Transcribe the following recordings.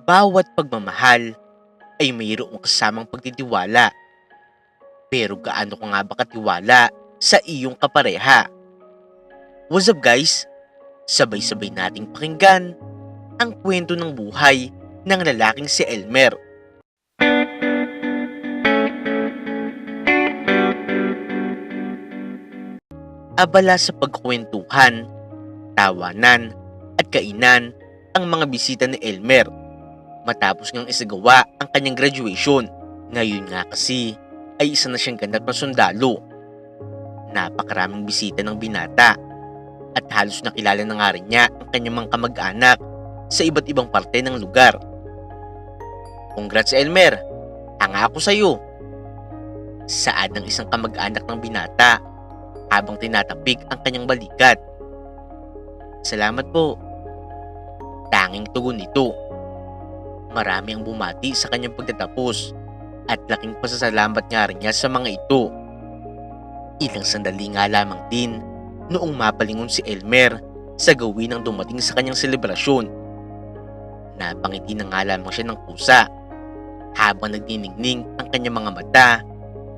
Bawat pagmamahal ay mayroong kasamang pagtitiwala. Pero gaano ka nga ba katiwala sa iyong kapareha? What's up guys? Sabay-sabay nating pakinggan ang kwento ng buhay ng lalaking si Elmer. Abala sa pagkukwentuhan, tawanan at kainan ang mga bisita ni Elmer matapos ngang isagawa ang kanyang graduation. Ngayon nga kasi ay isa na siyang ganap na sundalo. Napakaraming bisita ng binata at halos nakilala na nga rin niya ang kanyang mga kamag-anak sa iba't ibang parte ng lugar. Congrats Elmer, hanga ako sa'yo. Saad ng isang kamag-anak ng binata habang tinatapik ang kanyang balikat. Salamat po. Tanging tugon nito. Marami ang bumati sa kanyang pagtatapos at laking pasasalamat nga rin niya sa mga ito. Ilang sandali nga lamang din noong mapalingon si Elmer sa gawin ng dumating sa kanyang selebrasyon. Napangiti na nga lamang siya ng kusa habang nagniningning ang kanyang mga mata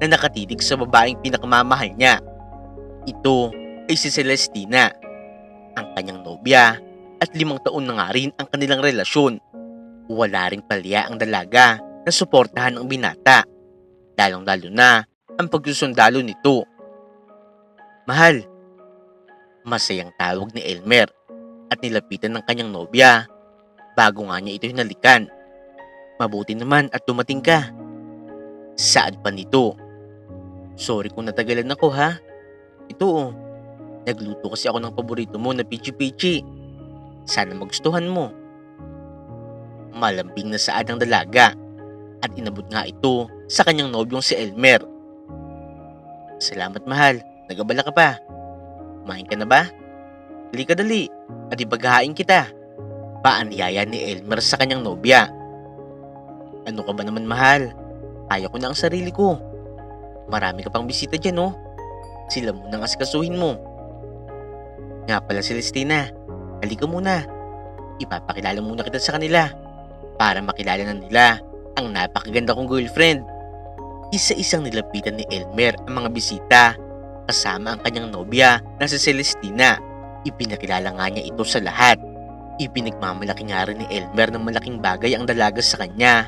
na nakatitig sa babaeng pinakamamahal niya. Ito ay si Celestina, ang kanyang nobya at 5 taon na nga rin ang kanilang relasyon. Wala ring palya ang dalaga na suportahan ang binata, lalong-lalo na ang pagsusundalo nito. Mahal, masayang tawag ni Elmer at nilapitan ng kanyang nobya bago nga niya ito hinalikan. Mabuti naman at dumating ka. Saad pa nito. Sorry kung natagalan ako ha. Ito nagluto kasi ako ng paborito mo na pichi-pichi. Sana magustuhan mo. Malambing na saad ng dalaga at inabot nga ito sa kanyang nobyong si Elmer. Salamat mahal, nagabala ka pa. Kumain ka na ba? Halika dali at ipaghahain kita. Paanyaya ni Elmer sa kanyang nobya. Ano ka ba naman mahal? Kaya ko na ang sarili ko. Marami ka pang bisita dyan oh. Sila muna ang asikasuhin mo. Nga pala Celestina, halika muna. Ipapakilala muna kita sa kanila para makilala na nila ang napakaganda kong girlfriend. Isa-isang nilapitan ni Elmer ang mga bisita kasama ang kanyang nobya na si Celestina. Ipinakilala nga niya ito sa lahat. Ipinagmamalaki nga rin ni Elmer ng malaking bagay ang dalaga sa kanya,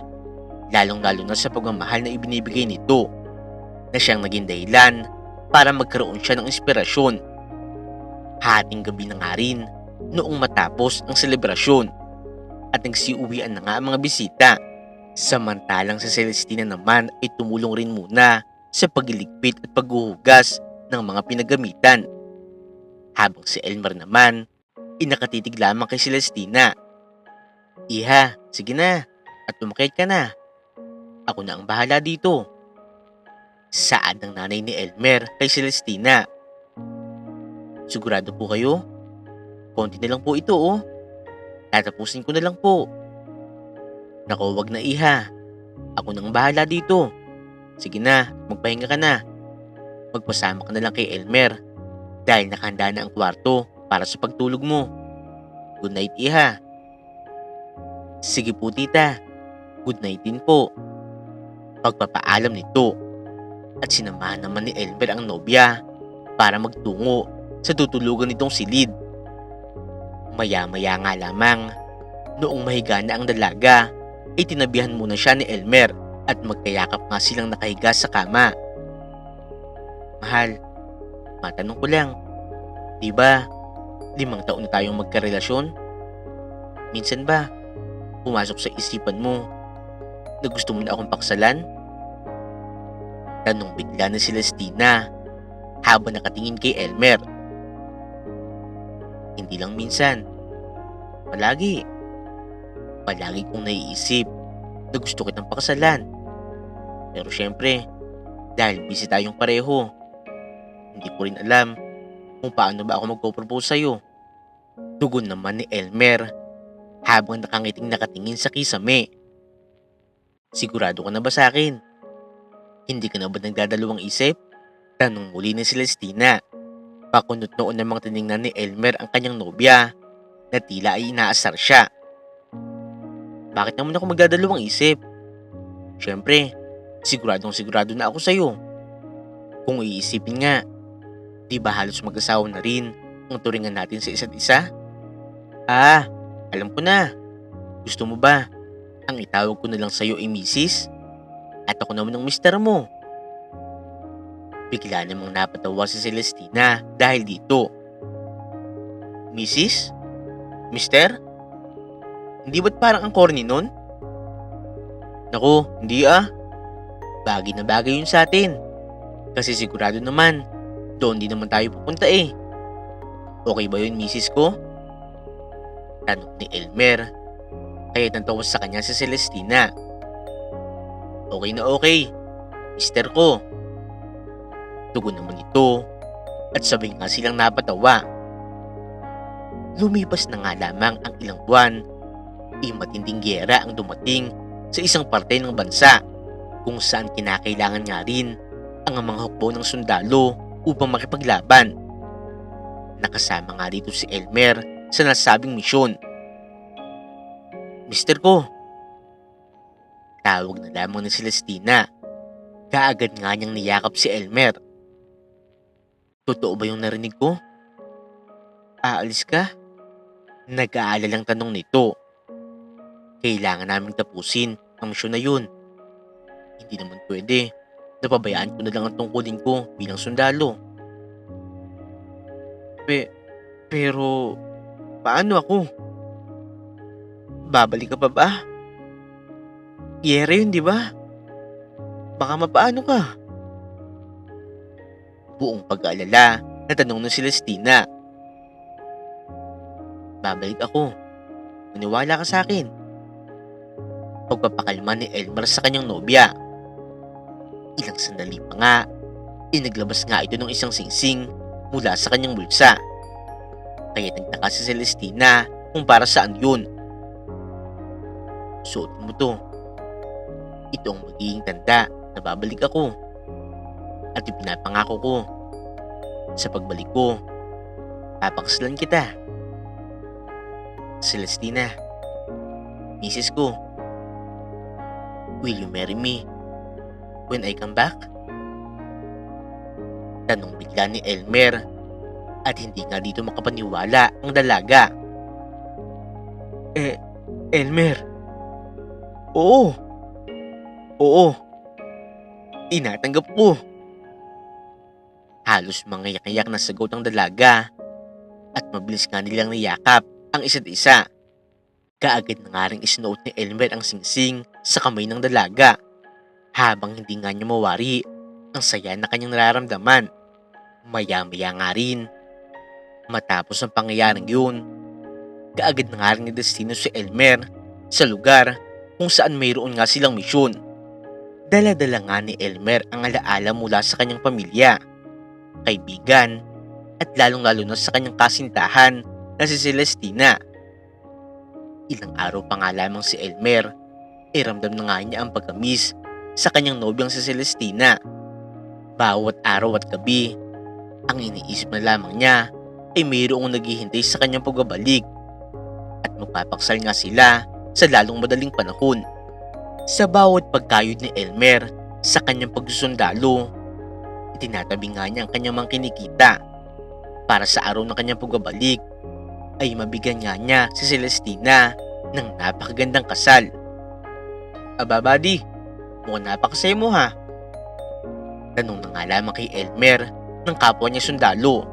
lalong-lalo na sa pagmamahal na ibinibigay nito, na siyang naging dahilan para magkaroon siya ng inspirasyon. Hating gabi na nga rin noong matapos ang selebrasyon at nagsiuwian na nga ang mga bisita. Samantalang si Celestina naman ay tumulong rin muna sa pagliligpit at paghuhugas ng mga pinagamitan. Habang si Elmer naman ay nakatitig lamang kay Celestina. Iha, sige na at umakyat ka na. Ako na ang bahala dito. Saad ng nanay ni Elmer kay Celestina. Sigurado po kayo? Konti na lang po ito oh. Tatapusin ko na lang po. Naku, wag na iha. Ako nang bahala dito. Sige na, magpahinga ka na. Magpasama ka na lang kay Elmer dahil nakahanda na ang kwarto para sa pagtulog mo. Good night iha. Sige po tita. Good night din po. Pagpapaalam nito at sinamahan naman ni Elmer ang nobya para magtungo sa tutulugan nitong silid. Maya-maya nga lamang, noong mahiga na ang dalaga, ay tinabihan muna siya ni Elmer at magkayakap nga silang nakahiga sa kama. Mahal, matanong ko lang, di ba 5 taon na tayong magkarelasyon? Minsan ba, pumasok sa isipan mo na gusto mo na akong paksalan? Tanong bigla ni Celestina habang nakatingin kay Elmer. Hindi lang minsan. Palagi. Palagi kong naiisip na gusto kitang pakasalan. Pero syempre, dahil busy tayong pareho, hindi ko rin alam kung paano ba ako magpo-propose sa'yo. Tugon naman ni Elmer habang nakangiting nakatingin sa kisame. Sigurado ka na ba sa akin? Hindi ka na ba nagdadalawang isip? Tanong muli ni Celestina. Pakunot noon namang tiningnan ni Elmer ang kanyang nobya na tila ay inaasar siya. Bakit naman ako magdadalawang isip? Siyempre, siguradong sigurado na ako sa'yo. Kung iisipin nga, di ba halos mag-asawa na rin ang turingan natin sa isa't isa? Ah, alam ko na. Gusto mo ba ang itawag ko na lang sa'yo ay Mrs. At ako naman ang mister mo? Bigla namang napatawa si Celestina dahil dito. Mrs? Mister? Hindi ba't parang ang corny nun? Naku, hindi ah. Bagay na bagay yun sa atin. Kasi sigurado naman, doon din naman tayo pupunta eh. Okay ba yun, Mrs. ko? Tanong ni Elmer. Kaya natawa sa kanya si Celestina. Okay na okay, mister ko. Tugon naman ito at sabay nga silang napatawa. Lumipas na nga lamang ang ilang buwan, matinding gyera ang dumating sa isang parte ng bansa kung saan kinakailangan nga rin ang mga hukbo ng sundalo upang makipaglaban. Nakasama nga dito si Elmer sa nasabing misyon. Mister ko, tawag na lamang ni Celestina. Kaagad nga niyang niyakap si Elmer. Totoo ba yung narinig ko? Aalis ka? Nag-aalalang tanong nito. Kailangan naming tapusin ang misyon na yun. Hindi naman pwede. Napabayaan ko na lang ang tungkulin ko bilang sundalo. Pero, paano ako? Babalik ka pa ba? Yere yun, di ba? Baka mapaano ka? Buong pag-aalala na tanong ng Celestina. Babalik ako. Maniwala ka sa akin. Pagpapakalma ni Elmer sa kanyang nobya. Ilang sandali pa nga, naglabas nga ito ng isang singsing mula sa kanyang bulsa. Kaya nagtaka si Celestina kung para saan yun. Suotin mo to. Ito ang magiging tanda na babalik ako. At ipinapangako ko, sa pagbalik ko, papakasalan kita. Celestina, Mrs. ko, will you marry me when I come back? Tanong bigla ni Elmer at hindi nga dito makapaniwala ang dalaga. Elmer, oo, tinatanggap ko. Halos mangayak-ayak na sagot ang dalaga at mabilis nga nilang niyakap ang isa't isa. Kaagad na nga rin isinuot ni Elmer ang singsing sa kamay ng dalaga habang hindi nga niya mawari ang saya na kanyang nararamdaman. Maya-maya nga rin, matapos ang pangyayaring yun, kaagad na nga rin ni destino si Elmer sa lugar kung saan mayroon nga silang misyon. Dala-dala nga ni Elmer ang alaala mula sa kanyang pamilya, kaibigan, at lalong-lalo na sa kanyang kasintahan na si Celestina. Ilang araw pa nga lamang si Elmer, ramdam na nga niya ang pagkamis sa kanyang nobyang si Celestina. Bawat araw at gabi, ang iniisip na lamang niya ay mayroong naghihintay sa kanyang pagbabalik at magpapaksal nga sila sa lalong madaling panahon. Sa bawat pagkayod ni Elmer sa kanyang pagsusundalo, itinatabi nga niya ang kanyang mga kinikita para sa araw ng kanyang pagbabalik ay mabigyan nga niya si Celestina ng napakagandang kasal. Aba buddy, mukhang napakasaya mo ha? Tanong na nga lamang kay Elmer ng kapwa niya sundalo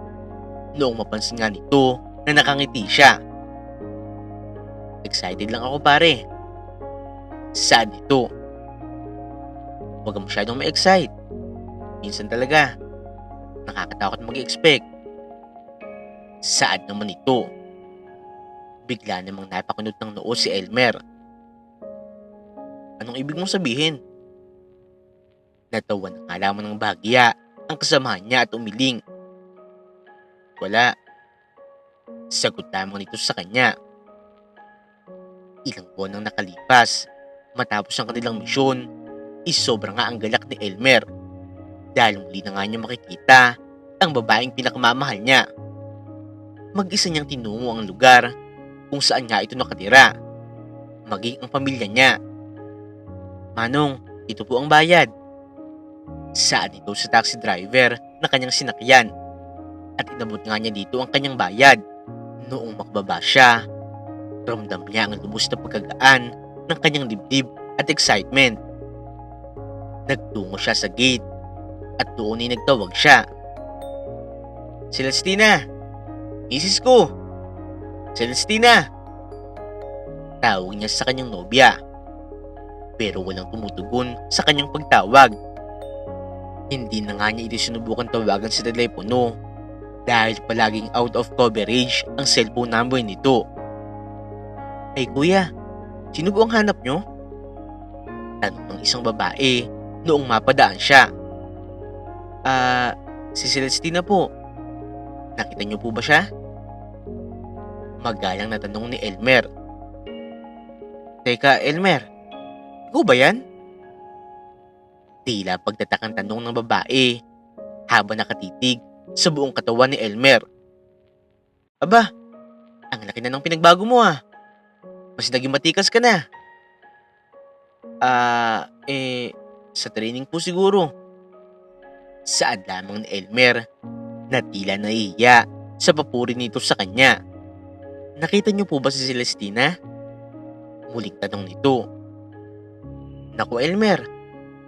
noong mapansin nga nito na nakangiti siya. Excited lang ako pare. Sad ito. Huwag ka masyadong ma-excite. Minsan talaga, nakakatakot mag-expect. Sad naman ito. Bigla namang napakunot ng noo si Elmer. Anong ibig mong sabihin? Natawa na nga lamang ng bahagya ang kasamahan niya at umiling. Wala. Sagot lamang nito sa kanya. Ilang buwan ang nakalipas matapos ang kanilang misyon, sobra nga ang galak ni Elmer dahil muli na nga niya makikita ang babaeng pinakamamahal niya. Mag-isa niyang tinungo ang lugar kung saan nga ito nakatira. maging ang pamilya niya. Manong, ito po ang bayad. Saad nito sa taxi driver na kanyang sinakyan at inabot nga niya dito ang kanyang bayad. Noong makababa siya, ramdam niya ang lubos na pagkagaan ng kanyang dibdib at excitement. Nagtungo siya sa gate at doon ay nagtawag siya. Celestina! Misis ko! Celestina! Tawag niya sa kanyang nobya. Pero walang tumutugon sa kanyang pagtawag. Hindi na nga niya ito sinubukan tawagan sa telepono dahil palaging out of coverage ang cellphone number nito. Ay kuya, sino po ang hanap nyo? Tanong ng isang babae noong mapadaan siya. Si Celestina po. Nakita niyo po ba siya? Magalang na tanong ni Elmer. Teka, Elmer, ikaw ba yan? Tila pagtatakang tanong ng babae habang nakatitig sa buong katawan ni Elmer. Aba, ang laki na ng pinagbago mo ah. Mas naging matikas ka na. Sa training po siguro. Saad lamang ni Elmer na tila nahihiya sa papuri nito sa kanya. Nakita niyo po ba si Celestina? Muling tanong nito. Naku Elmer,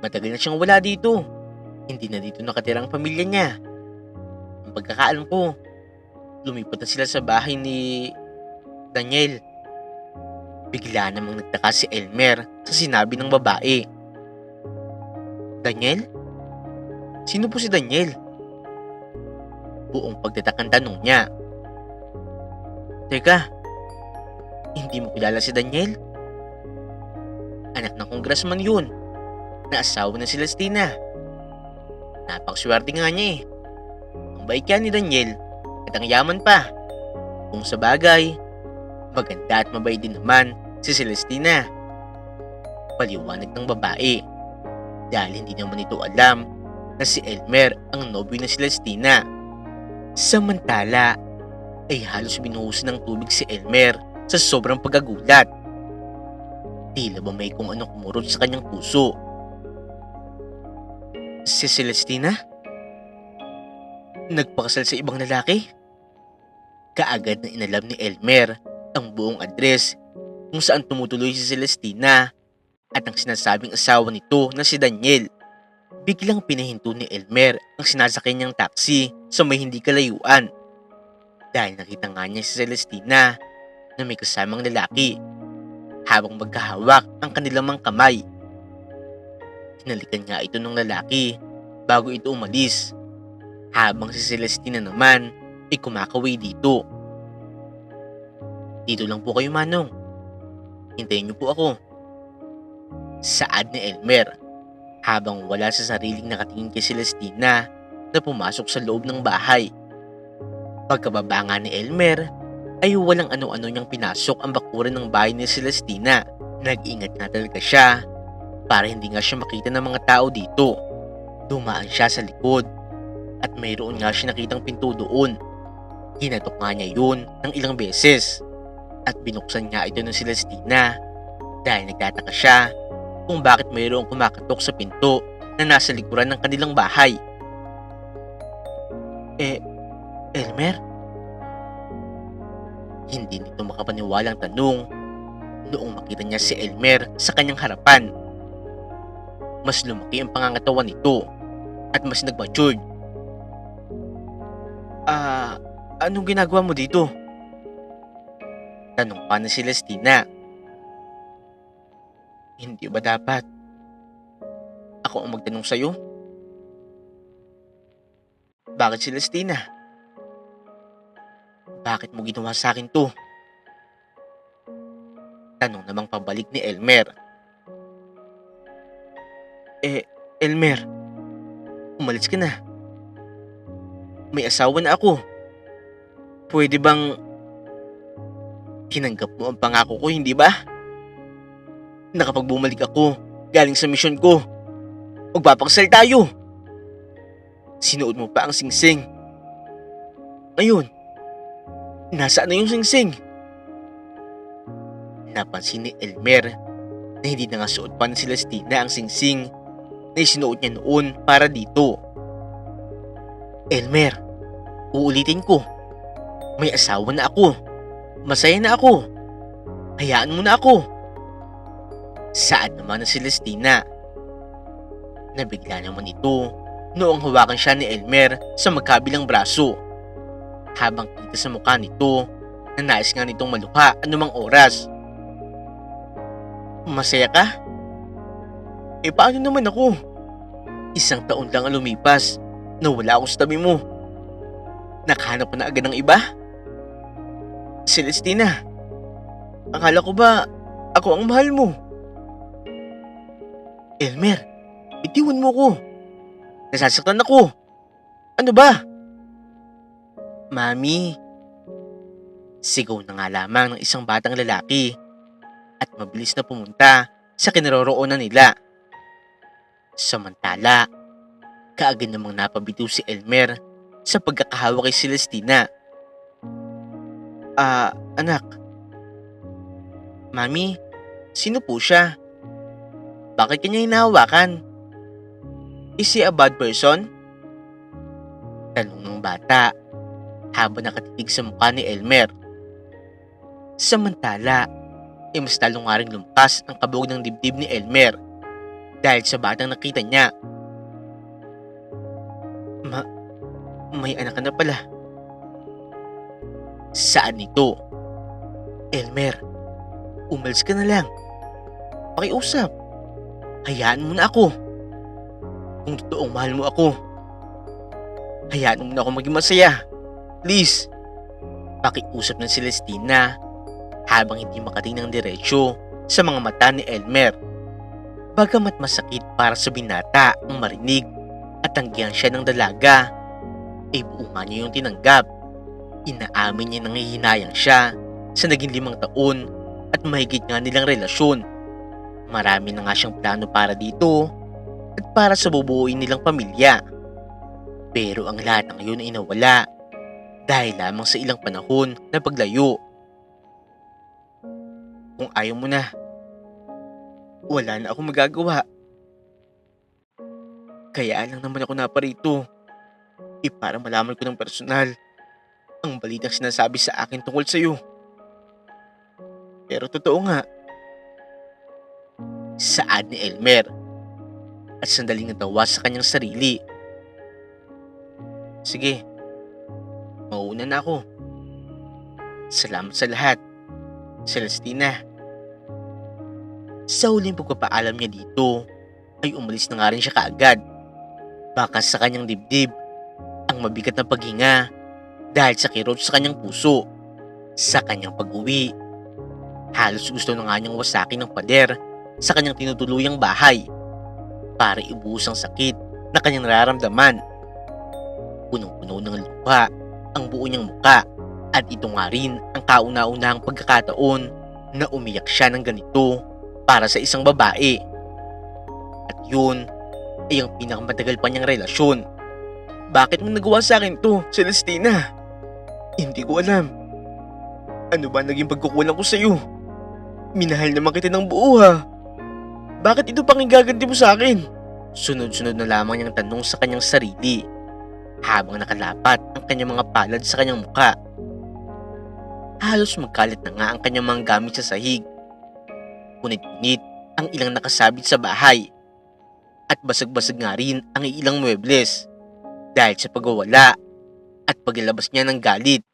matagal na siyang wala dito. Hindi na dito nakatira ang pamilya niya. Ang pagkakaalam ko, lumipat na sila sa bahay ni Daniel. Bigla namang nagtaka si Elmer sa sinabi ng babae. Daniel? Sino po si Daniel? Buong pagtatakang tanong niya. Teka, hindi mo kilala si Daniel? Anak ng congressman yun, na asawa ng Celestina. Napakaswerte nga niya eh. Ang bait yan ni Daniel at ang yaman pa. Kung sa bagay, maganda at mabait din naman si Celestina. Paliwanag ng babae dahil hindi naman ito alam na si Elmer ang nobyo na Celestina. Samantala ay halos binuhos ng tubig si Elmer sa sobrang pagkagulat. Tila ba may kung ano kumurot sa kanyang puso. Si Celestina? Nagpakasal sa ibang lalaki? Kaagad na inalam ni Elmer ang buong address kung saan tumutuloy si Celestina at ang sinasabing asawa nito na si Daniel. Biglang pinahinto ni Elmer ang sinasakyan niyang taxi sa may hindi kalayuan dahil nakita nga niya si Celestina na may kasamang lalaki habang magkahawak ang kanilang mga kamay. Hinalikan nga ito ng lalaki bago ito umalis habang si Celestina naman ay kumakaway dito. Dito lang po kayo Manong. Hintayin niyo po ako. Saad ni Elmer habang wala sa sariling nakatingin kay Celestina na pumasok sa loob ng bahay. Pagkababa nga ni Elmer ay walang ano-ano niyang pinasok ang bakuran ng bahay ni Celestina. Nag-ingat nga talaga siya para hindi nga siya makita ng mga tao dito. Dumaan siya sa likod at mayroon nga siya nakitang pinto doon. Hinatok nga niya yun ng ilang beses at binuksan nga ito ng Celestina dahil nagtataka siya kung bakit mayroong kumakatok sa pinto na nasa likuran ng kanilang bahay. Elmer? Hindi nito makapaniwalang tanong noong makita niya si Elmer sa kanyang harapan. Mas lumaki ang pangangatawan nito at mas nag-matured. Anong ginagawa mo dito? Tanong pa ni Celestina. Hindi ba dapat ako ang magtanong sa'yo? Bakit Celestina? Bakit mo ginawa sa akin to? Tanong namang pabalik ni Elmer. Elmer, umalis ka na. May asawa na ako. Pwede bang tinanggap mo ang pangako ko, hindi ba? Na kapag bumalik ako galing sa misyon ko, magpapakasal tayo. Sinuot mo pa ang singsing. Ngayon, nasaan na yung singsing? Napansin ni Elmer na hindi na nga suot pa ni Celestina ang singsing na isinuot niya noon para dito. Elmer, uulitin ko. May asawa na ako. Masaya na ako. Hayaan mo na ako. Saan naman na Celestina? Nabigla naman ito noong hawakan siya ni Elmer sa magkabilang braso. Habang kita sa mukha nito na nais nga nitong maluha anumang oras. Masaya ka? Paano naman ako? 1 taon lang ang lumipas na wala ako sa tabi mo. Nakahanap ko na agad ng iba? Celestina, akala ko ba ako ang mahal mo? Elmer, bitiwan mo ko. Nasasaktan ako. Ano ba? Mami. Sigaw na nga lamang ng isang batang lalaki at mabilis na pumunta sa kinaroroonan nila. Samantala, kaagad namang napabitiw si Elmer sa pagkakahawa kay Celestina. Anak. Mami, sino po siya? Bakit kanya hinahawakan? Is he a bad person? Tanong ng bata habang nakatitig sa mukha ni Elmer. Samantala, mas lalo nga rin lumpas ang kabog ng dibdib ni Elmer dahil sa batang nakita niya. May anak ka na pala. Saan ito? Elmer, umalis ka na lang. Pakiusap. Hayaan mo na ako. Kung totoong mahal mo ako, hayaan mo na ako maging masaya. Please. Pakiusap ng Celestina habang hindi makatingin ng diretsyo sa mga mata ni Elmer. Bagamat masakit para sa binata ang marinig at tanggihan siya ng dalaga, buo nga niya yung tinanggap. Inaamin niya nanghihinayang siya sa naging 5 taon at mahigit nga nilang relasyon. Marami na nga siyang plano para dito at para sa bubuuin nilang pamilya. Pero ang lahat ng iyon ay nawala dahil lamang sa ilang panahon na paglayo. Kung ayaw mo na, wala na akong magagawa. Kaya lang naman ako naparito para malaman ko ng personal ang balitang sinasabi sa akin tungkol sa iyo. Pero totoo nga. Saad ni Elmer at sandaling natawa sa kanyang sarili. Sige, mauuna na ako. Salamat sa lahat, Celestina. Sa huling pagpapaalam niya dito, ay umalis na nga rin siya kaagad. Baka sa kanyang dibdib ang mabigat na paghinga dahil sa kirot sa kanyang puso. Sa kanyang pag-uwi, halos gusto na nga niyang wasakin ng pader sa kanyang tinutuluyang bahay para ibuhos ang sakit na kanyang nararamdaman. Punong-puno ng luha ang buo niyang muka at ito nga rin ang kauna-unahang pagkakataon na umiyak siya ng ganito para sa isang babae. At yun ay ang pinakamatagal pa niyang relasyon. Bakit mo nagawa sa akin to, Celestina? Hindi ko alam. Ano ba naging pagkukulang ko sa iyo? Minahal naman kita ng buo ha. Bakit ito pang igaganti mo sa akin? Sunod-sunod na lamang niyang tanong sa kanyang sarili habang nakalapat ang kanyang mga palad sa kanyang muka. Halos magkalat na nga ang kanyang mga gamit sa sahig. Punit-punit ang ilang nakasabit sa bahay at basag-basag nga rin ang ilang muebles dahil sa pagwawala at paglalabas niya ng galit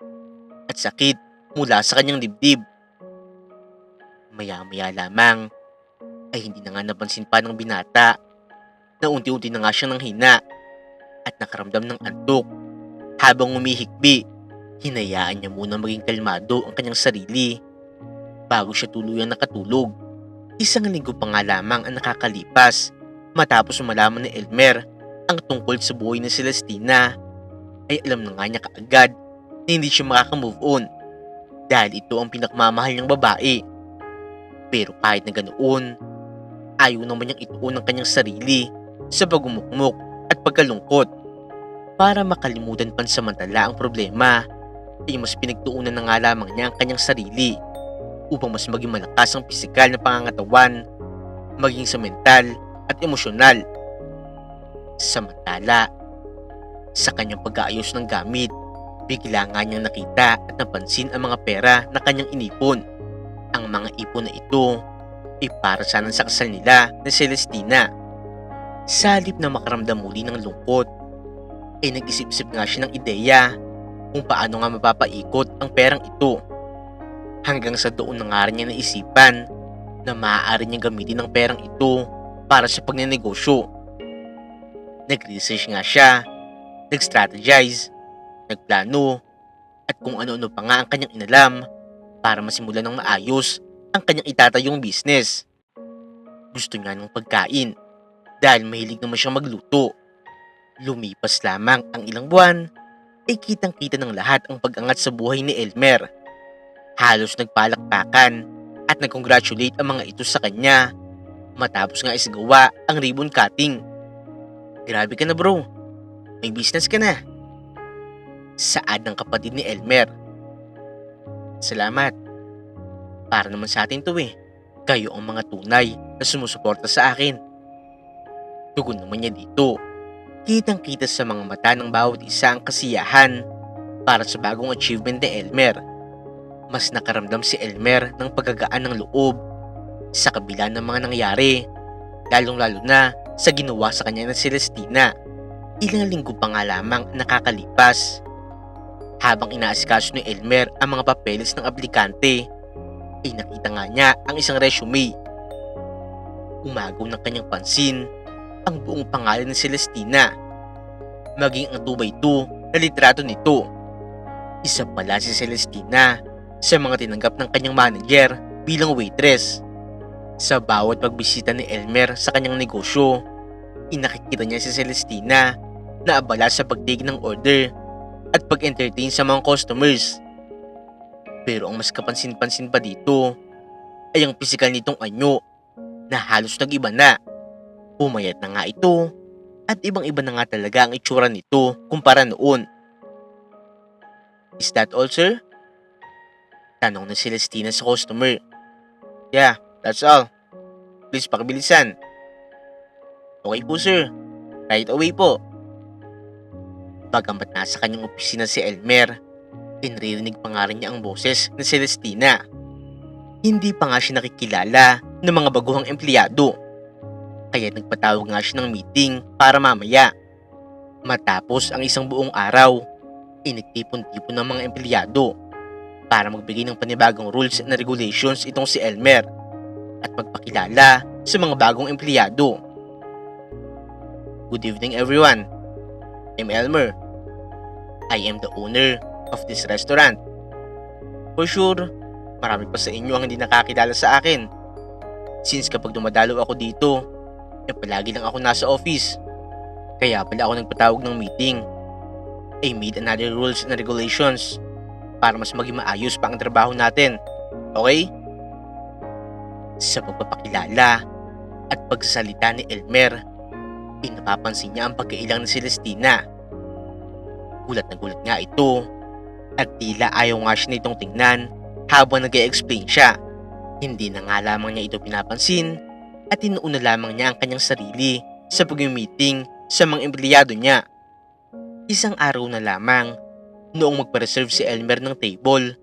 at sakit mula sa kanyang dibdib. Maya-maya lamang ay hindi na nga napansin pa ng binata na unti-unti na nga siyang nanghina at nakaramdam ng antok. Habang umihikbi, hinayaan niya muna maging kalmado ang kanyang sarili bago siya tuluyang nakatulog. 1 linggo pa nga lamang ang nakakalipas matapos malaman ni Elmer ang tungkol sa buhay ni Celestina, ay alam na nga niya kaagad na hindi siya makaka-move on dahil ito ang pinakmamahal niyang babae. Pero kahit na ganoon, ayaw naman niyang ituon ang kanyang sarili sa pagmumukmok at pagkalungkot. Para makalimutan pansamantala ang problema, ay mas pinagtuunan na nga lamang niya ang kanyang sarili upang mas maging malakas ang pisikal na pangangatawan, maging sa mental at emosyonal. Samantala, sa kanyang pag-aayos ng gamit, bigla nga niyang nakita at napansin ang mga pera na kanyang inipon. Ang mga ipon na ito ay para sana sa kasal nila na Celestina. Sa halip na makaramdam muli ng lungkot, ay nag-isip-isip nga siya ng ideya kung paano nga mapapaikot ang perang ito. Hanggang sa doon na nga rin niya naisipan na maaari niyang gamitin ang perang ito para sa pagnenegosyo. Nag-research nga siya, nag-strategize, nagplano, at kung ano-ano pa nga ang kanyang inalam para masimulan ng maayos ang kanyang itatayong business. Gusto niya ng pagkain dahil mahilig naman siyang magluto. Lumipas lamang ang ilang buwan ay kitang-kita ng lahat ang pag-angat sa buhay ni Elmer. Halos nagpalakpakan at nag-congratulate ang mga ito sa kanya matapos nga isagawa ang ribbon cutting. Grabe ka na bro, may business ka na. Saad ng kapatid ni Elmer. Salamat. Para naman sa atin to eh. Kayo ang mga tunay na sumusuporta sa akin. Tugon naman niya dito. Kitang-kita sa mga mata ng bawat isa ang kasiyahan para sa bagong achievement ni Elmer. Mas nakaramdam si Elmer ng pagkagaan ng loob sa kabila ng mga nangyari, lalong-lalo na sa ginawa sa kanya ng Celestina. Ilang linggo pa nga lamang nakakalipas. Habang inaasikaso ni Elmer ang mga papeles ng aplikante, ay nakita nga niya ang isang resume. Umagaw ng kanyang pansin ang buong pangalan ni Celestina, maging ang 2x2 na litrato nito. Isa pala si Celestina sa mga tinanggap ng kanyang manager bilang waitress. Sa bawat pagbisita ni Elmer sa kanyang negosyo, inakikita niya si Celestina na abala sa pag-take ng order at pag-entertain sa mga customers. Pero ang mas kapansin-pansin pa dito ay ang pisikal nitong anyo na halos nag-iba na. Pumayat na nga ito at ibang-iba na nga talaga ang itsura nito kumpara noon. Is that all, sir? Tanong na Celestina sa customer. Yeah, that's all. Please pakibilisan. Okay po sir, right away po. Bagamat nasa kanyang opisina si Elmer, inririnig pa nga rin niya ang boses ni Celestina. Hindi pa nga siya nakikilala ng mga baguhang empleyado. Kaya nagpatawag nga siya ng meeting para mamaya. Matapos ang isang buong araw, inagtipon-tipon ng mga empleyado para magbigay ng panibagong rules and regulations itong si Elmer at magpakilala sa mga bagong empleyado. Good evening everyone. I'm Elmer. I am the owner of this restaurant. For sure, marami pa sa inyo ang hindi nakakilala sa akin. Since kapag dumadalo ako dito, palagi lang ako nasa office. Kaya pala ako nagpatawag ng meeting. I made another rules and regulations para mas maging maayos pa ang trabaho natin. Okay? Sa pagpapakilala at pagsasalita ni Elmer, napapansin niya ang pagkailang ni Celestina. Gulat na gulat nga ito at tila ayaw nga siya nitong tingnan habang nag-e-explain siya. Hindi na nga lamang niya ito pinapansin at inuuna lamang niya ang kanyang sarili sa pag-meeting sa mga empleyado niya. Isang araw na lamang noong magpa-reserve si Elmer ng table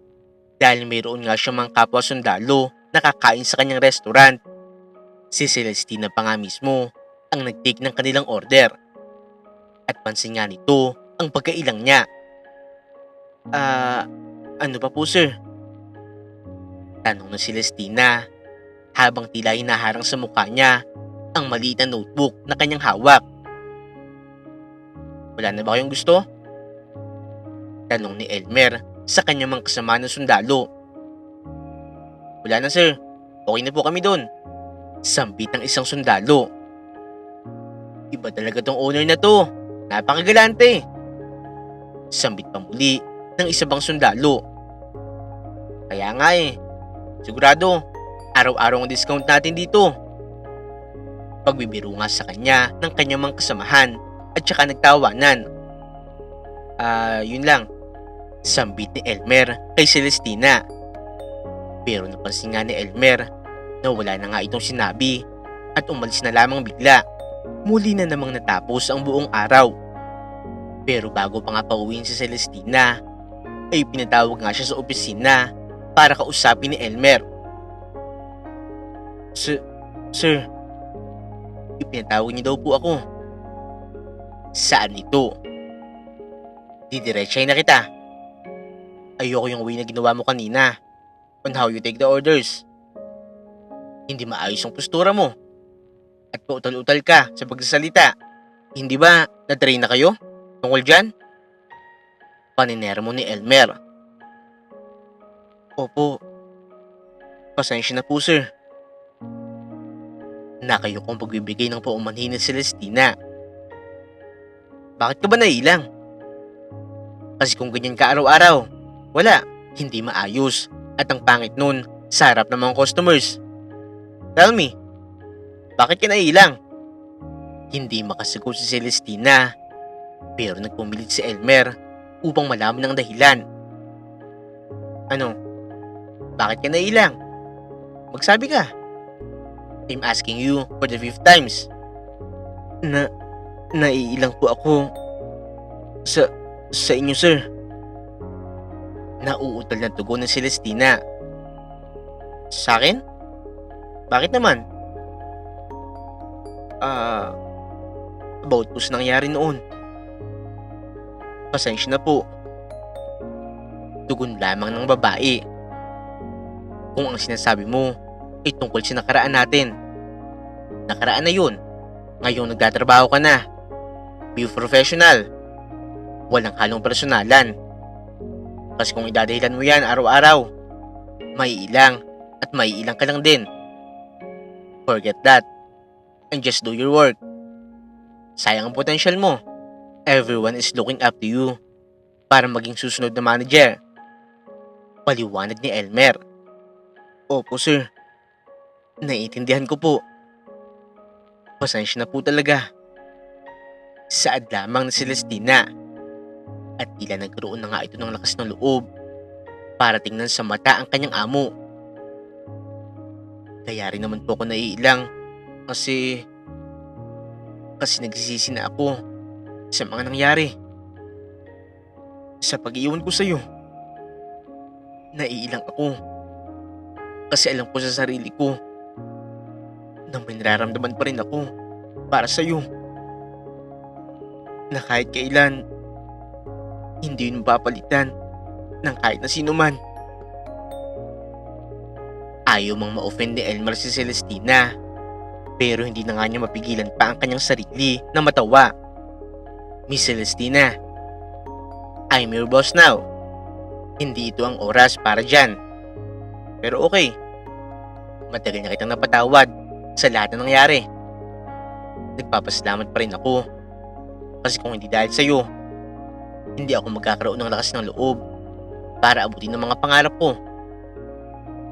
dahil mayroon nga siyang mga kapwa sundalo na kakain sa kanyang restaurant. Si Celestina pa nga mismo ang nag-take ng kanilang order at pansin nga nito ang pagkailang niya. Ano pa po sir? Tanong na Celestina habang tila hinaharang sa mukha niya ang maliit na notebook na kanyang hawak. Wala na ba kayong gusto? Tanong ni Elmer sa kanyang mga kasama ng sundalo. Wala na sir, okay na po kami doon. Sambit ng isang sundalo. Iba talaga tong owner na to, napakagalante. Sambit pa muli ng isa pang sundalo. Kaya nga sigurado, araw-araw ang discount natin dito. Pagbibiro nga sa kanya ng kanyang mga kasamahan at saka nagtawanan. Yun lang. Sambit ni Elmer kay Celestina. Pero napansin nga ni Elmer na wala na nga itong sinabi at umalis na lamang bigla. Muli na namang natapos ang buong araw. Pero bago pa nga pauwiin si Celestina, ay pinatawag nga siya sa opisina para kausapin ni Elmer. Sir, ipinatawag niyo daw po ako. Saan ito? Didiretsyahin na kita. Ayoko yung way na ginawa mo kanina on how you take the orders. Hindi maayos ang postura mo. At pautal-utal ka sa pagsasalita. Hindi ba na-train na kayo tungkol dyan? Paninera mo ni Elmer. Opo. Pasensya na po, sir. Nakayo kong pagbibigay ng paumanhin ni Celestina. Bakit ka ba nailang? Kasi kung ganyan ka araw-araw, wala, hindi maayos. At ang pangit nun sa harap ng mga customers. Tell me, bakit ka nailang? Hindi makasagot si Celestina, pero nagpumilit si Elmer upang malaman ang dahilan. Ano? Bakit ka nailang? Magsabi ka. I'm asking you for the 5th times. Naiilang po ako sa inyo, sir. Nauutal na tugon ng Celestina. Sa akin? Bakit naman? About po sa nangyari noon. Pasensya na po. Tugon lamang ng babae. Kung ang sinasabi mo ay tungkol sa nakaraan natin. Nakaraan na yun. Ngayong nagtatrabaho ka na. Be professional. Walang halong personalan. Kasi kung idadahilan mo yan araw-araw, maiilang at maiilang ka lang din. Forget that. And just do your work. Sayang ang potential mo. Everyone is looking up to you para maging susunod na manager. Paliwanag ni Elmer. Opo, sir. Naiintindihan ko po. Pasensya na po talaga. Saad lamang ni Celestina. At tila nagkaroon na nga ito ng lakas ng loob para tingnan sa mata ang kanyang amo. Kaya rin naman po ako naiilang kasi nagsisisi na ako sa mga nangyari. Sa pag-iwan ko sa'yo, naiilang ako kasi alam ko sa sarili ko na may nararamdaman pa rin ako para sa'yo. Na kahit kailan, hindi yun mapapalitan ng kahit na sino man. Ayaw mang ma-offend ni Elmer si Celestina, pero hindi na nga niya mapigilan pa ang kanyang sarili na matawa. Miss Celestina, I'm your boss now. Hindi ito ang oras para dyan. Pero okay, matagal na kitang napatawad sa lahat na nangyari. Nagpapasalamat pa rin ako. Kasi kung hindi dahil sa'yo, hindi ako magkakaroon ng lakas ng loob para abutin ang mga pangarap ko.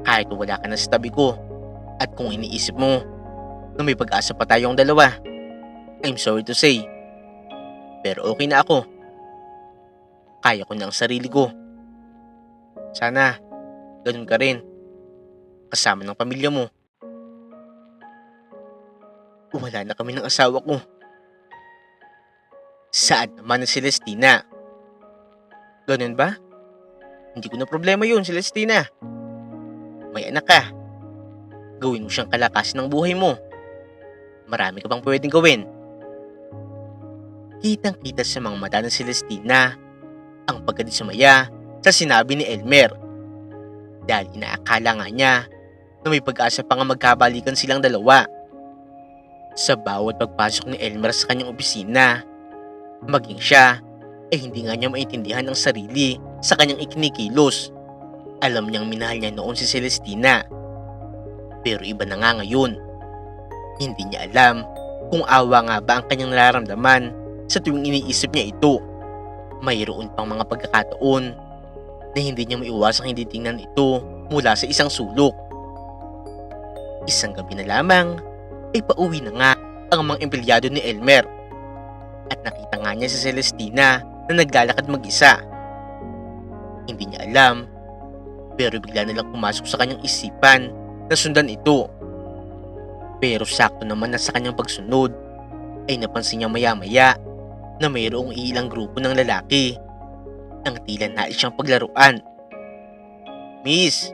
Kahit wala ka na sa tabi ko at kung iniisip mo na may pag-asa pa tayong dalawa, I'm sorry to say, pero okay na ako. Kaya ko na ang sarili ko. Sana ganun ka rin kasama ng pamilya mo. Wala na kami ng asawa ko. Saad naman ng Celestina. Ganun ba? Hindi ko na problema yun, Celestina. May anak ka. Gawin mo siyang kalakasan ng buhay mo. Marami ka pang pwedeng gawin. Kitang-kita sa mga mata ng Celestina ang pagkadismaya sa sinabi ni Elmer. Dahil inaakala nga niya na may pag-asa pa nga magkabalikan silang dalawa. Sa bawat pagpasok ni Elmer sa kanyang opisina, maging siya ay hindi nga niya maintindihan ang sarili sa kanyang ikinikilos. Alam niyang minahal niya noon si Celestina. Pero iba na nga ngayon. Hindi niya alam kung awa nga ba ang kanyang nararamdaman sa tuwing iniisip niya ito. Mayroon pang mga pagkakataon na hindi niya maiwasang hindi tingnan ito mula sa isang sulok. Isang gabi na lamang ay pauwi na nga ang mga empleyado ni Elmer. At nakita nga niya si Celestina na naglalakad mag-isa. Hindi niya alam pero bigla na lang pumasok sa kanyang isipan na sundan ito. Pero sakto naman na sa kanyang pagsunod ay napansin niya maya-maya na mayroong ilang grupo ng lalaki ang tila nais siyang paglaruan. "Miss,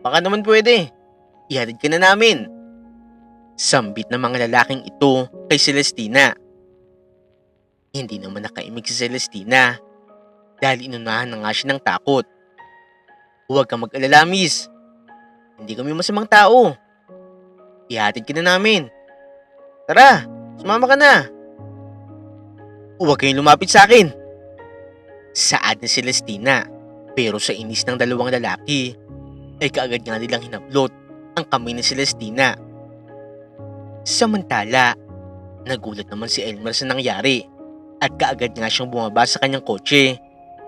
baka naman pwede. Ihatid ka na namin." Sambit ng mga lalaking ito kay Celestina. Hindi naman nakaimik si Celestina dahil inunahan na nga siya ng takot. "Huwag kang mag-alala, miss. Hindi kami masamang tao. Ihatid ka na namin. Tara, sumama ka na. Huwag kayong lumapit sa akin." Saad ni Celestina, pero sa inis ng dalawang lalaki ay kaagad nga nilang hinablot ang kamay ni Celestina. Samantala, nagulat naman si Elmer sa nangyari at kaagad nga siyang bumaba sa kanyang kotse,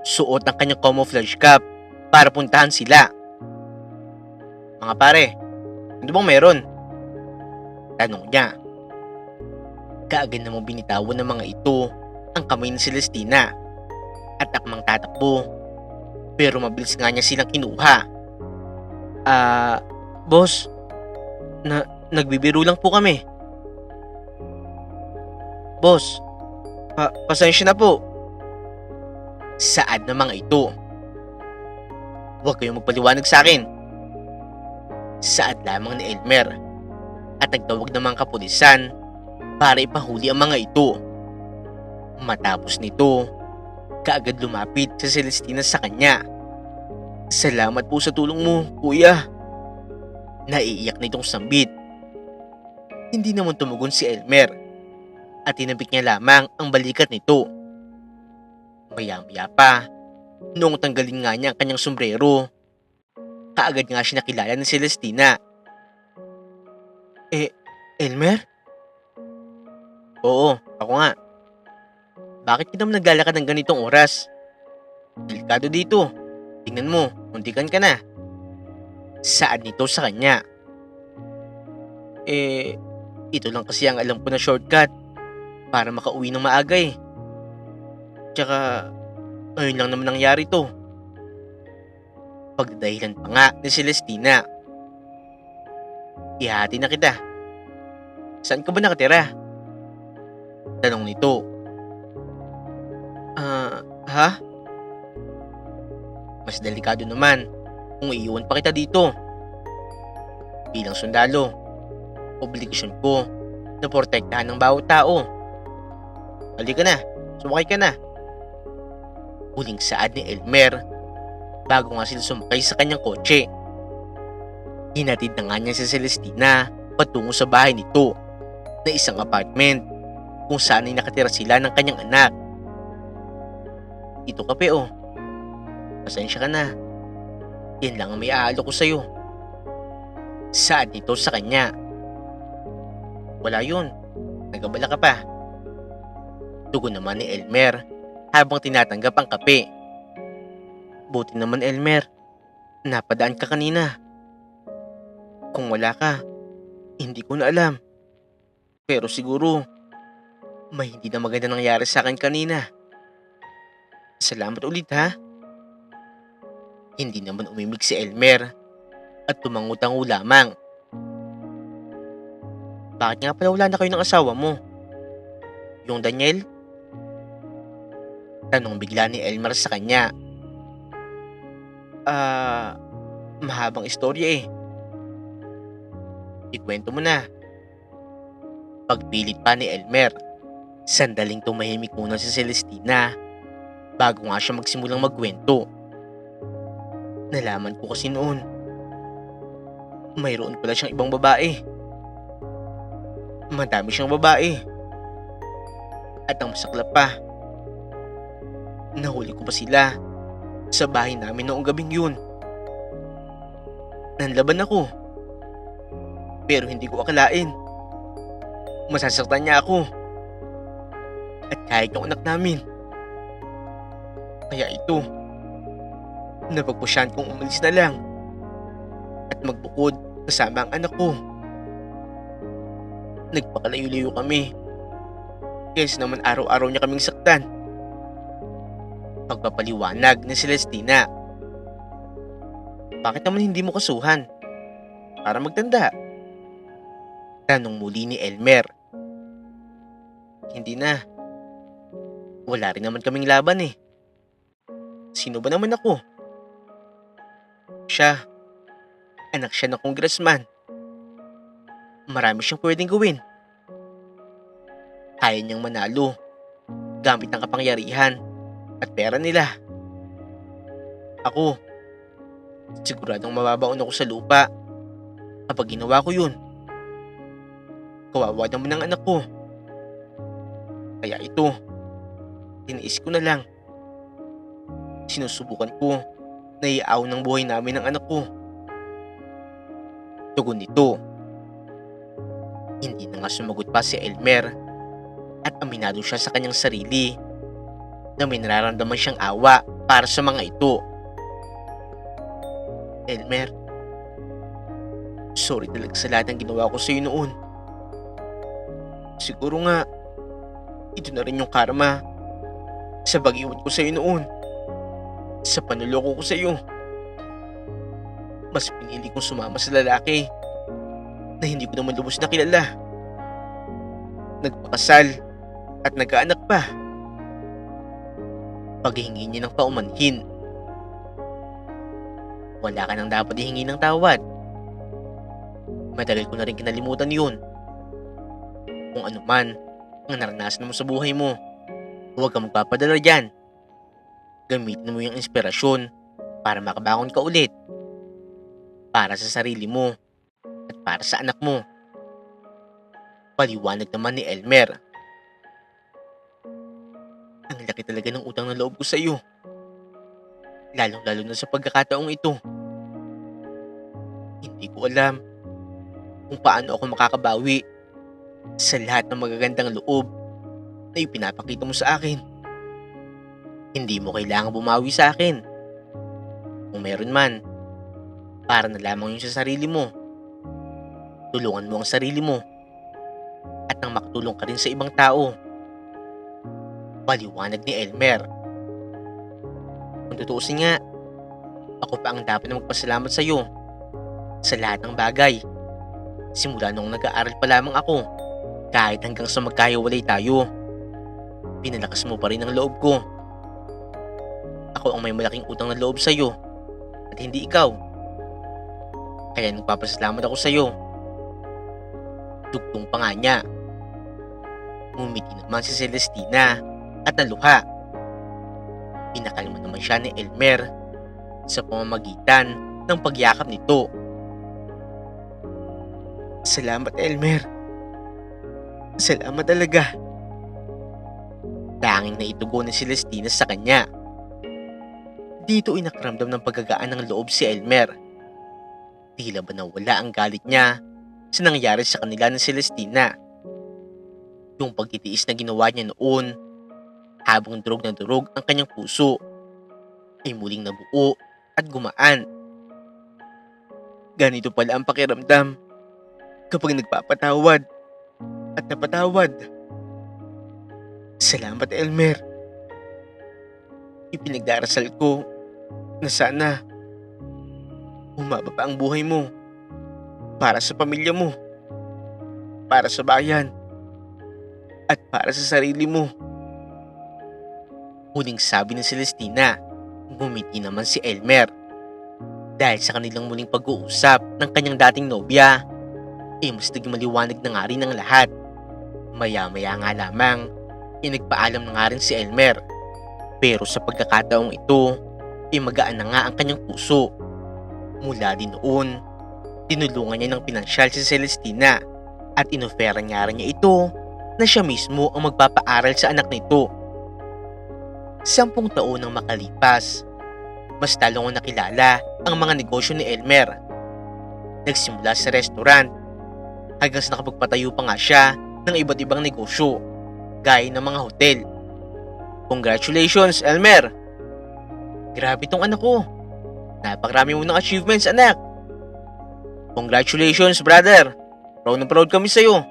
suot ang kanyang camouflage cap para puntahan sila. "Mga pare, ano bang meron?" tanong niya. Kaagad namang binitawan ng mga ito ang kamay ni Celestina at akmang tatakbo, pero mabilis nga niya silang kinuha. Boss, nagbibiro lang po kami. Boss, pasensya na po." Saad ng mga ito. "Huwag kayong magpaliwanag sa akin." Saad lamang ni Elmer at nagtawag ng mga kapulisan para ipahuli ang mga ito. Matapos nito, kaagad lumapit si Celestina sa kanya. "Salamat po sa tulong mo, kuya." Naiiyak nitong sambit. Hindi naman tumugon si Elmer at tinabik niya lamang ang balikat nito. Maya-maya pa, noong tanggalin nga niya ang kanyang sombrero, kaagad nga siya nakilala ni Celestina. Elmer?" "Oo, ako nga. Bakit ka naman naglalakad ng ganitong oras? Delikado dito. Tingnan mo, muntikan ka na." Saad nito sa kanya. Ito lang kasi ang alam ko na shortcut para makauwi ng maaga eh. Tsaka, ngayon lang naman nangyari to." Pagdahilan pa nga ni Celestina. "Ihati na kita. Saan ka ba nakatira?" tanong nito. Ha? Mas delikado naman kung iiwan pa kita dito. Bilang sundalo, obligasyon ko na protektahan ng bawat tao. Halika na, sumakay ka na." Huling saad ni Elmer bago nga sila sumakay sa kanyang kotse. Hinatid na nga niya si Celestina patungo sa bahay nito na isang apartment kung saan ay nakatira sila ng kanyang anak. "Ito kape oh. Pasensya ka na. Yan lang ang may aalo ko sa'yo." Saad nito sa kanya. "Wala yun. Nagabala ka pa." Tugon naman ni Elmer habang tinatanggap ang kape. "Buti naman, Elmer. Napadaan ka kanina. Kung wala ka, hindi ko na alam. Pero siguro, may hindi na maganda nangyari sa akin kanina. Salamat ulit ha." Hindi naman umimik si Elmer at tumangu-tango lamang. "Bakit nga pala wala na kayo ng asawa mo? Yung Daniel?" tanong bigla ni Elmer sa kanya. Mahabang istorya eh. Ikwento mo na." Pagpilit pa ni Elmer. Sandaling tumahimik muna si Celestina bago nga siya magsimulang magkwento. "Nalaman ko kasi noon, mayroon pala siyang ibang babae. Madami siyang babae. At ang masaklap pa, nahuli ko pa sila sa bahay namin noong gabing yun. Nanlaban ako, pero hindi ko akalain masasaktan niya ako at kahit yung anak namin. Kaya ito, napagpusyahan kong umalis na lang at magbukod kasama ang anak ko. Nagpakalayo-layo kami kaysa naman araw-araw niya kaming saktan." Pagpapaliwanag ni Celestina. Bakit naman hindi mo kasuhan? Para magtanda. Tanong muli ni Elmer. Hindi na. Wala rin naman kaming laban eh. Sino ba naman ako? Siya. Anak siya ng congressman. Marami siyang pwedeng gawin. Kaya niyang manalo gamit ang kapangyarihan at pera nila. Ako, siguradong mababaon ako sa lupa kapag ginawa ko yun. Kawawa naman ang anak ko. Kaya ito, tiniis ko na lang. Sinusubukan ko na iaaw ng buhay namin ng anak ko. Tugon nito. Hindi na nga sumagot pa si Elmer at aminado siya sa kanyang sarili na may nararamdaman siyang awa para sa mga ito. Elmer, sorry talaga sa lahat ng ginawa ko sa iyo noon. Siguro nga, ito na rin yung karma sa pag-iwan ko sa iyo noon. Sa panuloko ko sa iyo. Mas pinili kong sumama sa lalaki na hindi ko naman lubos na kilala. Nagpakasal at nagkaanak pa. Paghihingi niya ng paumanhin. Wala ka nang dapat ihingi ng tawad. Matagal ko na rin kinalimutan yun. Kung ano man ang naranasan mo sa buhay mo, huwag kang magpapadala dyan. Gamitin mo yung inspirasyon para makabangon ka ulit. Para sa sarili mo at para sa anak mo. Paliwanag naman ni Elmer. Ang laki talaga ng utang na loob ko sa iyo. Lalong-lalo na sa pagkakataong ito. Hindi ko alam kung paano ako makakabawi sa lahat ng magagandang loob na ipinapakita mo sa akin. Hindi mo kailangang bumawi sa akin. Kung meron man, para na lamang yun sa sarili mo. Tulungan mo ang sarili mo at nang makatulong ka rin sa ibang tao. Paliwanag ni Elmer. Kung tutuusin nga, ako pa ang dapat na magpasalamat sa iyo sa lahat ng bagay. Simula nung nag-aaral pa lamang ako, kahit hanggang sa magkahiwalay tayo, pinalakas mo pa rin ang loob ko. Ako ang may malaking utang na loob sa iyo at hindi ikaw. Kaya nagpapasalamat ako sa iyo. Dugtong pa nga niya. Ngumiti naman si Celestina at naluha. Pinakalma naman siya ni Elmer sa pamamagitan ng pagyakap nito. Salamat, Elmer. Salamat talaga. Tanging naitugon ni Celestina sa kanya. Dito ay nakaramdam ng pagkagaan ng loob si Elmer. Tila ba nawala ang galit niya sa nangyari sa kanila ng Celestina. Yung pagtitiis na ginawa niya noon habang durog na durog ang kanyang puso ay muling nabuo at gumaan. Ganito pala ang pakiramdam kapag nagpapatawad at napatawad. Salamat, Elmer. Ipinagdarasal ko na sana humaba pa ang buhay mo para sa pamilya mo, para sa bayan, at para sa sarili mo. Huling sabi ni Celestina. Ngumiti naman si Elmer. Dahil sa kanilang muling pag-uusap ng kanyang dating nobya, mas naging maliwanag na nga rin ang lahat. Maya-maya nga lamang, nagpaalam na nga rin si Elmer. Pero sa pagkakataong ito, magaan na nga ang kanyang puso. Mula din noon, tinulungan niya ng pinansyal si Celestina at inofera niya rin niya ito na siya mismo ang magpapaaral sa anak nito. 10 taon nang makalipas, mas talong nakilala ang mga negosyo ni Elmer. Nagsimula sa restaurant hanggang sa nakapagpatayo pa nga siya ng iba't ibang negosyo gaya ng mga hotel. Congratulations, Elmer! Grabe tong anak ko. Napakarami mo ng achievements, anak. Congratulations, brother. Proud na proud kami sa'yo.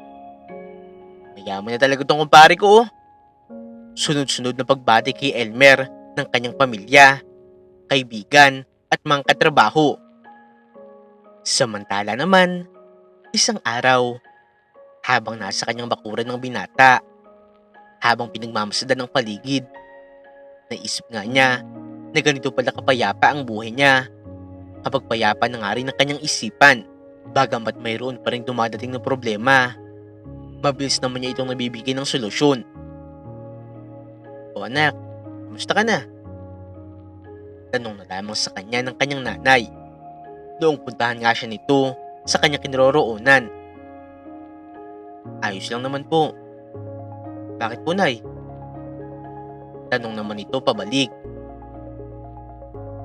Mayaman na talaga tong kumpare ko, oh. Sunod-sunod na pagbati kay Elmer ng kanyang pamilya, kaibigan at mga katrabaho. Samantala naman, isang araw, habang nasa kanyang bakuran ng binata, habang pinagmamasadan ng paligid, naisip nga niya na ganito pala kapayapa ang buhay niya kapag payapa na nga rin ang kanyang isipan. Bagamat mayroon pa rin dumadating na problema, mabilis naman niya itong nabibigyan ng solusyon. O anak, kamusta ka na? Tanong na lamang sa kanya ng kanyang nanay. Noong puntahan nga siya nito sa kanyang kinaroroonan. Ayos lang naman po. Bakit po, Nay? Tanong naman ito pabalik.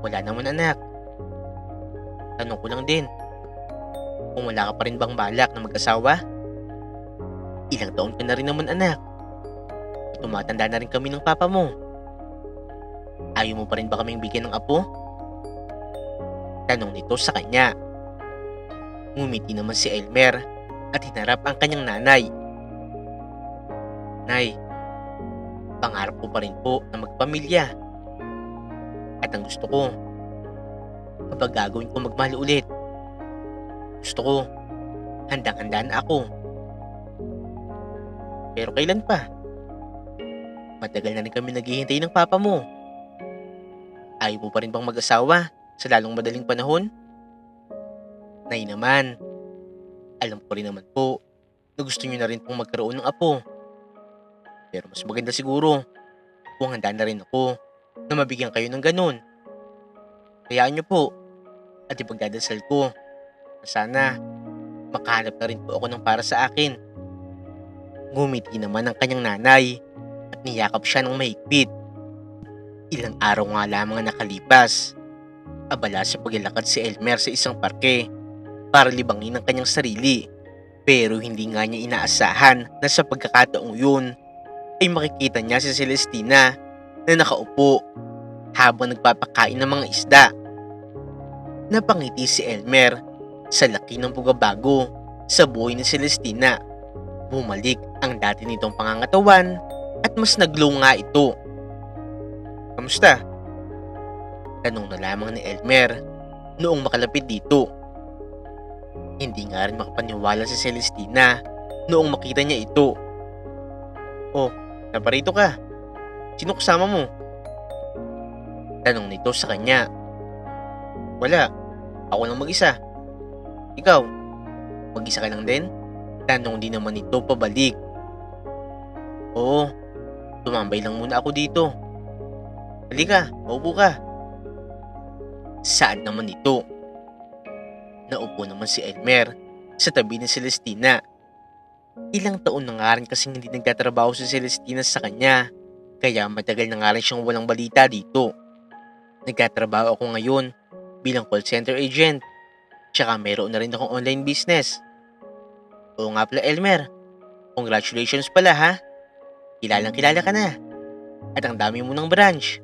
Wala naman, anak. Tanong ko lang din, kung wala ka pa rin bang balak na mag-asawa? Ilang taon ka na rin naman, anak. Tumatanda na rin kami ng papa mo. Ayaw mo pa rin ba kaming bigyan ng apo? Tanong nito sa kanya. Ngumiti naman si Elmer at hinarap ang kanyang nanay. Nay, pangarap ko pa rin po na magpamilya. At ang gusto ko, kapag gagawin ko magmahal ulit, gusto ko, handang-handa na ako. Pero kailan pa? Matagal na rin kami naghihintay ng papa mo. Ayaw mo pa rin bang mag-asawa sa lalong madaling panahon? Nay naman, alam ko rin naman po na gusto niyo na rin pong magkaroon ng apo. Pero mas maganda siguro kung handa na rin ako na mabigyan kayo ng ganun. Hayaan niyo po at ipagdadasal ko na sana makahanap na rin po ako ng para sa akin. Ngumiti naman ang kanyang nanay at niyakap siya ng mahigpit. Ilang araw nga lamang ang nakalipas. Abala sa paglalakad si Elmer sa isang parke para libangin ang kanyang sarili. Pero hindi nga niya inaasahan na sa pagkakataong yun ay makikita niya si Celestina na nakaupo habang nagpapakain ng mga isda. Napangiti si Elmer sa laki ng pagbabago sa buhay ni Celestina. Bumalik ang dati nitong pangangatawan at mas naglow nga ito. Kamusta? Tanong na lamang ni Elmer noong makalapit dito. Hindi nga rin makapaniwala si Celestina noong makita niya ito. Oh, naparito ka. Sino kasama mo? Tanong nito sa kanya. Wala, ako lang mag-isa. Ikaw, mag-isa ka lang din? Tanong din naman ito pabalik. Oo, tumambay lang muna ako dito. Halika, maupo ka. Saan naman ito? Naupo naman si Elmer sa tabi ni Celestina. Ilang taon na nga rin kasing hindi nagtatrabaho si Celestina sa kanya, kaya matagal na nga rin siyang walang balita dito. Nagtatrabaho ako ngayon bilang call center agent, tsaka meron na rin akong online business. Oo nga pala Elmer, congratulations pala ha. Kilalang kilala ka na. At ang dami mo ng branch.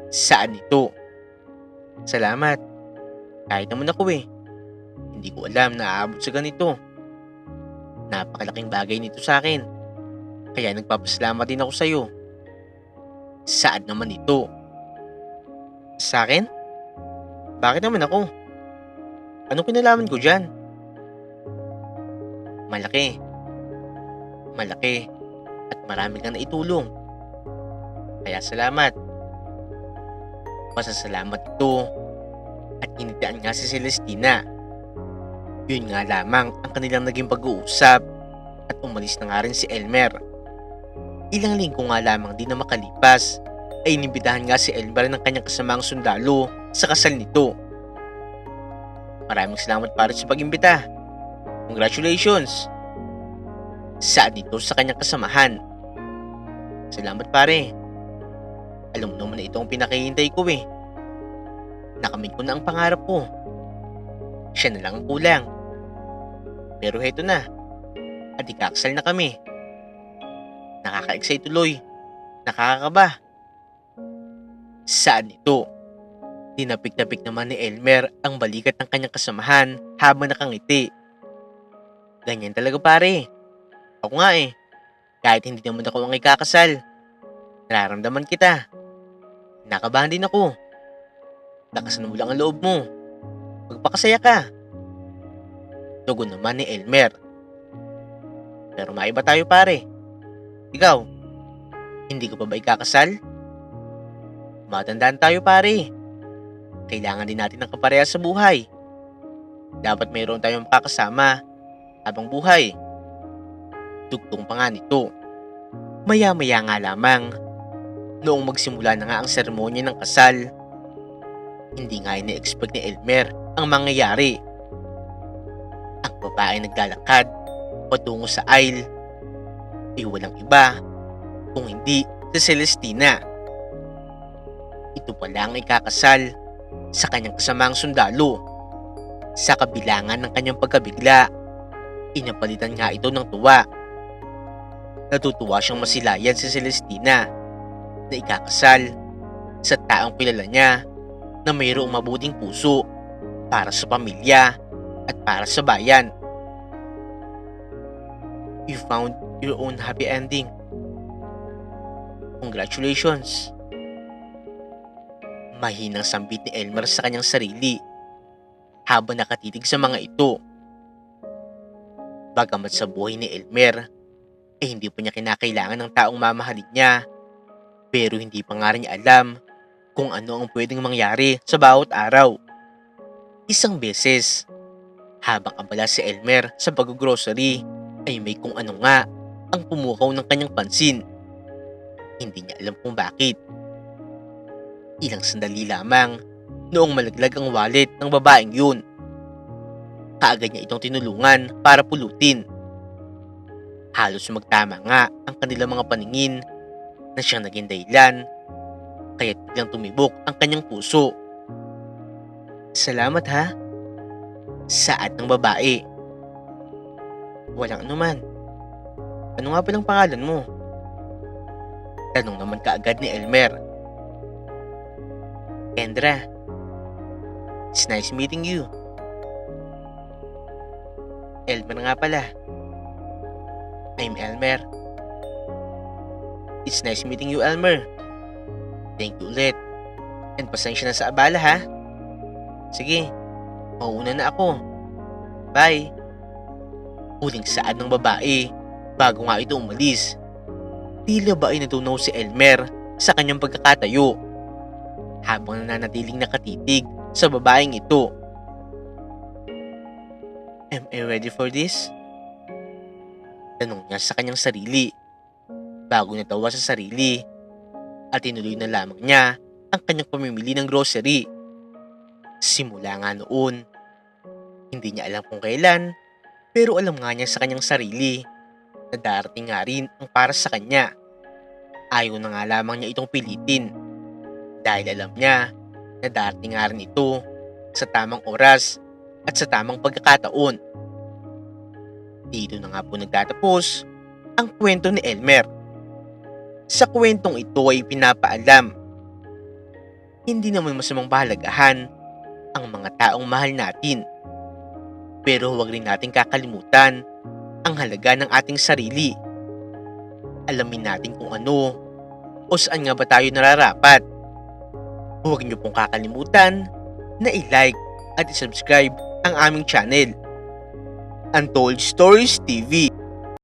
Saan ito? Salamat. Kahit naman ako hindi ko alam na aabot sa ganito. Napakalaking bagay nito sa akin. Kaya nagpapasalamat din ako sa iyo. Saan naman ito? Sa akin? Bakit naman ako? Anong kinalaman ko dyan? Malaki. Malaki. At marami kang naitulong. Kaya salamat. Pasasalamat ito. At initaan nga si Celestina. Yun nga lamang ang kanilang naging pag-uusap. At umalis na nga rin si Elmer. Ilang linggo nga lamang din na makalipas ay inibitahan nga si Elmer ng kanyang kasamang sundalo sa kasal nito. Maraming salamat pare sa pag-imbita. Congratulations! Saan ito sa kanyang kasamahan? Salamat pare. Alam mo naman na ito ang pinakahihintay ko Nakamit ko na ang pangarap ko. Siya na lang ang kulang. Pero heto na. At ikakasal na kami. Nakaka-excite tuloy. Nakakakaba. Saan ito? Tinapik-tapik naman ni Elmer ang balikat ng kanyang kasamahan habang nakangiti. Ganyan talaga pare. Ako nga kahit hindi naman ako ang ikakasal. Nararamdaman kita. Nakabahan din ako. Lakasan mo lang ang loob mo. Magpakasaya ka. Tugon naman ni Elmer. Pero maiba tayo pare. Ikaw, hindi ko pa ba ikakasal? Matandaan tayo pare. Kailangan din natin ng kapareha sa buhay. Dapat mayroon tayong makakasama habang buhay. Dugtong pa nga nito. Maya-maya nga lamang, noong magsimula na nga ang seremonya ng kasal, hindi nga ina-expect ni Elmer ang mangyayari. Ang babae naglalakad patungo sa aisle ay walang iba kung hindi si Celestina. Ito pala ang ikakasal sa kanyang kasamang sundalo. Sa kabilangan ng kanyang pagkabigla, inapalitan nga ito ng tuwa. Natutuwa siyang masilayan si Celestina na ikakasal sa taong kilala niya na mayroong mabuting puso para sa pamilya at para sa bayan. You found your own happy ending. Congratulations. Mahinang sambit ni Elmer sa kanyang sarili habang nakatitig sa mga ito. Bagamat sa buhay ni Elmer ay hindi pa niya kinakailangan ng taong mamahalin niya, pero hindi pa nga rin niya alam kung ano ang pwedeng mangyari sa bawat araw. Isang beses, habang abala si Elmer sa pag-grocery, ay may kung ano nga ang pumukaw ng kanyang pansin. Hindi niya alam kung bakit. Ilang sandali lamang noong malaglag ang wallet ng babaeng yun. Kaagad niya itong tinulungan para pulutin. Halos magtama nga ang kanilang mga paningin na siyang naging dahilan kaya't biglang tumibok ang kanyang puso. Salamat ha, saad ng babae. Walang anuman. Ano nga palang pangalan mo? Tanong naman kaagad ni Elmer. Kendra. It's nice meeting you. Elmer nga pala. I'm Elmer. It's nice meeting you, Elmer. Thank you ulit. And pasensya na sa abala ha. Sige, mauuna na ako. Bye. Huling saad ng babae bago nga ito umalis. Tila ba ay natunaw si Elmer sa kanyang pagkakatayo habang nananatiling nakatitig sa babaeng ito. Am I ready for this? Tanong niya sa kanyang sarili bago natawa sa sarili at tinuloy na lamang niya ang kanyang pamimili ng grocery. Simula nga noon, hindi niya alam kung kailan, pero alam nga niya sa kanyang sarili na darating nga rin ang para sa kanya. Ayaw na nga lamang niya itong pilitin dahil alam niya na darating nga rin ito sa tamang oras at sa tamang pagkakataon. Dito na nga po nagtatapos ang kwento ni Elmer. Sa kwentong ito ay pinapaalam, hindi naman masamang bahalagahan ang mga taong mahal natin. Pero huwag rin natin kakalimutan ang halaga ng ating sarili. Alamin natin kung ano o saan nga ba tayo nararapat. Huwag niyo pong kakalimutan na i-like at i-subscribe ang aming channel, Untold Stories TV.